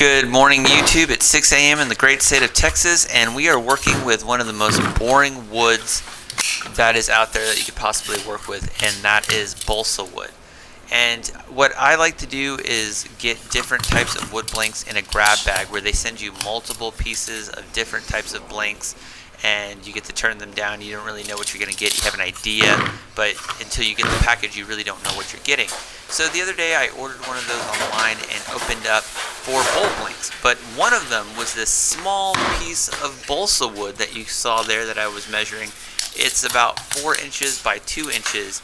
Good morning, YouTube. It's 6 a.m. in the great state of Texas, and we are working with one of the most boring woods that is out there that you could possibly work with, and that is balsa wood. And what I like to do is get different types of wood blanks in a grab bag where they send you multiple pieces of different types of blanks, and you get to turn them down. You don't really know what you're going to get. You have an idea, but until you get the package, you really don't know what you're getting. So the other day, I ordered one of those online and opened up 4 bowl blanks, but one of them was this small piece of balsa wood that you saw there that I was measuring. It's about 4 inches by 2 inches,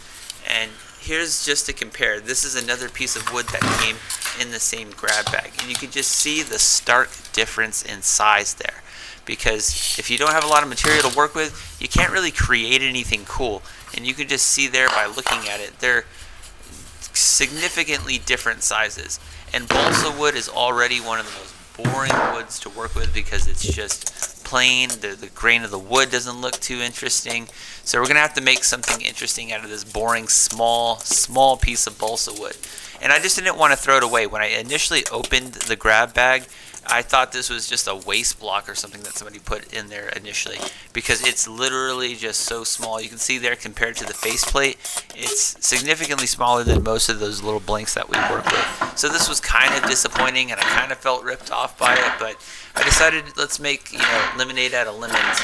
and here's just to compare. This is another piece of wood that came in the same grab bag, and you can just see the stark difference in size there. Because if you don't have a lot of material to work with, you can't really create anything cool. And you can just see there by looking at it, they're significantly different sizes. And balsa wood is already one of the most boring woods to work with because it's just plain. The grain of the wood doesn't look too interesting. So we're going to have to make something interesting out of this boring, small piece of balsa wood. And I just didn't want to throw it away. When I initially opened the grab bag, I thought this was just a waste block or something that somebody put in there initially, because it's literally just so small. You can see there, compared to the faceplate, it's significantly smaller than most of those little blanks that we work with. So this was kind of disappointing, and I kind of felt ripped off by it, but I decided let's make lemonade out of lemons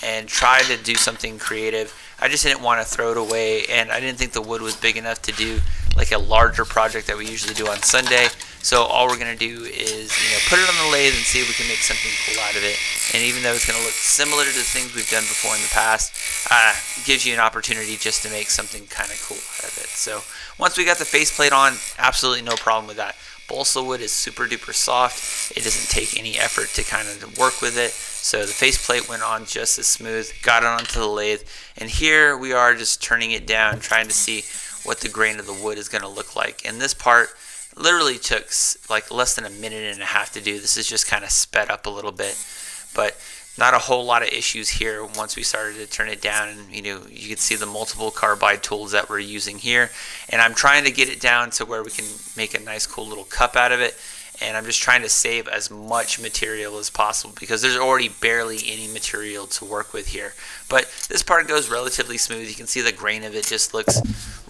and try to do something creative. I just didn't want to throw it away, and I didn't think the wood was big enough to do like a larger project that we usually do on Sunday. So all we're going to do is put it on the lathe and see if we can make something cool out of it. And even though it's going to look similar to the things we've done before in the past, it gives you an opportunity just to make something kind of cool out of it. So once we got the faceplate on, absolutely no problem with that. Balsa wood is super duper soft. It doesn't take any effort to kind of work with it. So the faceplate went on just as smooth, got it onto the lathe, and here we are just turning it down, trying to see what the grain of the wood is going to look like. And this part literally took like less than a minute and a half to do. This is just kind of sped up a little bit, but not a whole lot of issues here once we started to turn it down. And you can see the multiple carbide tools that we're using here, and I'm trying to get it down to where we can make a nice cool little cup out of it. And I'm just trying to save as much material as possible because there's already barely any material to work with here. But this part goes relatively smooth. You can see the grain of it just looks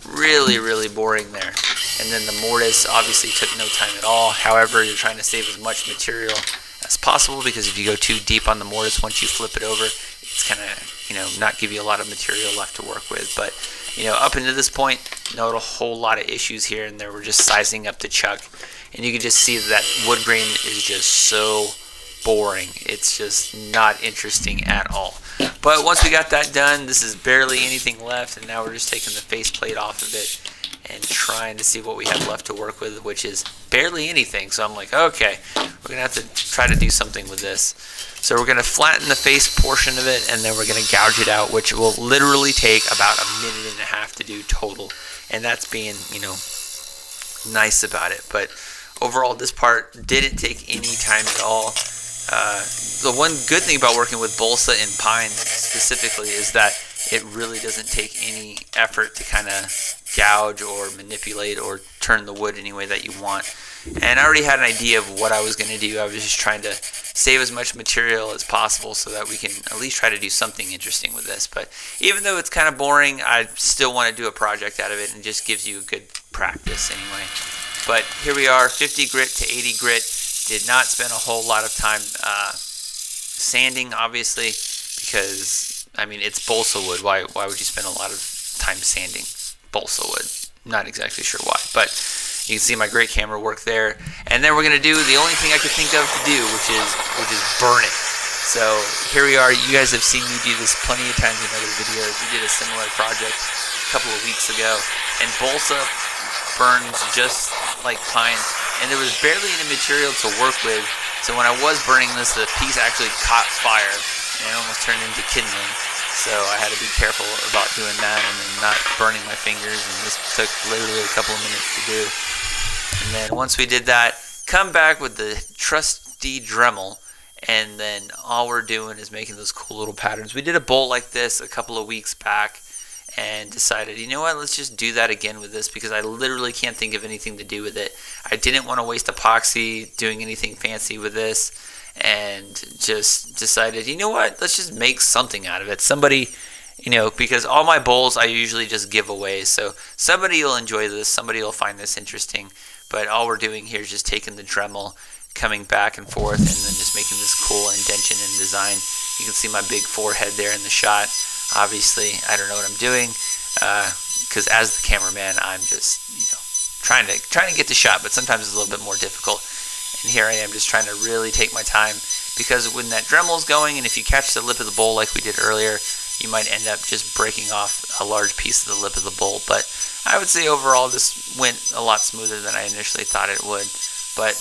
really boring there. And then the mortise obviously took no time at all. However, you're trying to save as much material as possible, because if you go too deep on the mortise, once you flip it over, it's kind of not give you a lot of material left to work with. But up until this point, not a whole lot of issues here, and there we're just sizing up the chuck. And you can just see that wood grain is just so boring. It's just not interesting at all. But once we got that done, this is barely anything left, and now we're just taking the faceplate off of it and trying to see what we have left to work with, which is barely anything. So I'm like, okay, we're going to have to try to do something with this. So we're going to flatten the face portion of it, and then we're going to gouge it out, which will literally take about a minute and a half to do total. And that's being, nice about it. But overall, this part didn't take any time at all. The one good thing about working with balsa and pine specifically is that it really doesn't take any effort to kind of gouge or manipulate or turn the wood any way that you want. And I already had an idea of what I was going to do. I was just trying to save as much material as possible so that we can at least try to do something interesting with this. But even though it's kind of boring, I still want to do a project out of it, and it just gives you a good practice anyway. But here we are, 50 grit to 80 grit. Did not spend a whole lot of time sanding, obviously, because, it's balsa wood. Why would you spend a lot of time sanding balsa wood? Not exactly sure why, but you can see my great camera work there. And then we're going to do the only thing I could think of to do, which is burn it. So here we are. You guys have seen me do this plenty of times in other videos. We did a similar project a couple of weeks ago, and balsa burns just like pine, and there was barely any material to work with. So when I was burning this, the piece actually caught fire and it almost turned into kindling. So I had to be careful about doing that and then not burning my fingers, and this took literally a couple of minutes to do. And then once we did that, come back with the trusty Dremel, and then all we're doing is making those cool little patterns. We did a bolt like this a couple of weeks back, and decided, you know what, let's just do that again with this because I literally can't think of anything to do with it. I didn't want to waste epoxy doing anything fancy with this, and just decided, you know what, let's just make something out of it. Somebody, because all my bowls I usually just give away, so somebody will enjoy this, somebody will find this interesting, but all we're doing here is just taking the Dremel, coming back and forth, and then just making this cool indention and design. You can see my big forehead there in the shot. Obviously, I don't know what I'm doing, because as the cameraman, I'm just, trying to get the shot, but sometimes it's a little bit more difficult. And here I am just trying to really take my time, because when that Dremel's going, and if you catch the lip of the bowl like we did earlier, you might end up just breaking off a large piece of the lip of the bowl. But I would say overall this went a lot smoother than I initially thought it would. But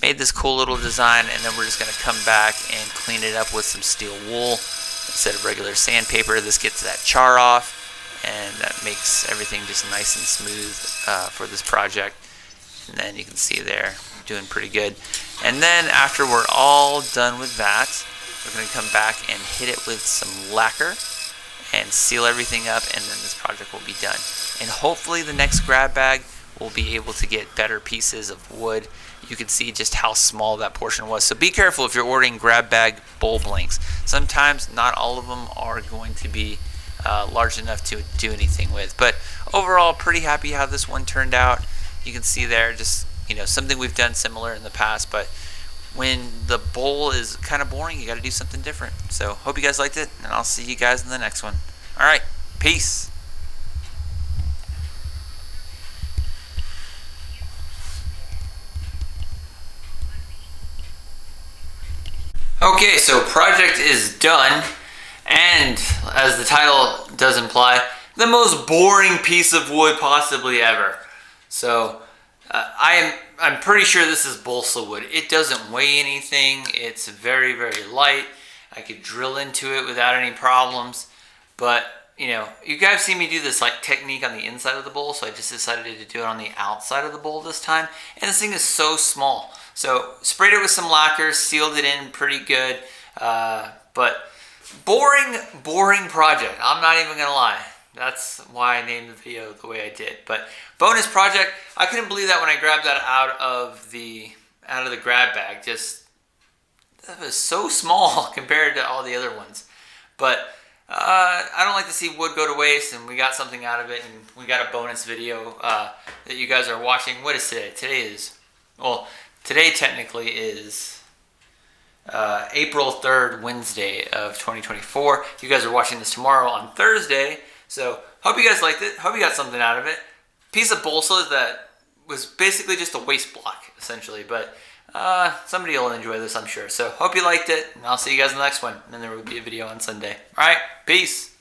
made this cool little design, and then we're just going to come back and clean it up with some steel wool instead of regular sandpaper. This gets that char off, and that makes everything just nice and smooth for this project. And then you can see there, doing pretty good. And then after we're all done with that, we're going to come back and hit it with some lacquer and seal everything up, and then this project will be done. And hopefully the next grab bag will be able to get better pieces of wood. You can see just how small that portion was. So be careful if you're ordering grab bag bowl blanks. Sometimes not all of them are going to be large enough to do anything with. But overall, pretty happy how this one turned out. You can see there, just something we've done similar in the past, but when the bowl is kind of boring, you got to do something different. So hope you guys liked it, and I'll see you guys in the next one. All right, peace. Okay, so project is done, and as the title does imply, the most boring piece of wood possibly ever. So I'm pretty sure this is balsa wood. It doesn't weigh anything. It's very, very light. I could drill into it without any problems. But you guys see me do this technique on the inside of the bowl, so I just decided to do it on the outside of the bowl this time. And this thing is so small. So sprayed it with some lacquer, sealed it in pretty good. But boring project. I'm not even gonna lie. That's why I named the video the way I did. But bonus project, I couldn't believe that when I grabbed that out of the grab bag. Just, that was so small compared to all the other ones. But I don't like to see wood go to waste, and we got something out of it, and we got a bonus video that you guys are watching. What is today? Today technically is April 3rd, Wednesday of 2024. You guys are watching this tomorrow on Thursday. So hope you guys liked it. Hope you got something out of it. Piece of balsa that was basically just a waste block, essentially. But somebody will enjoy this, I'm sure. So hope you liked it, and I'll see you guys in the next one. And then there will be a video on Sunday. All right, peace.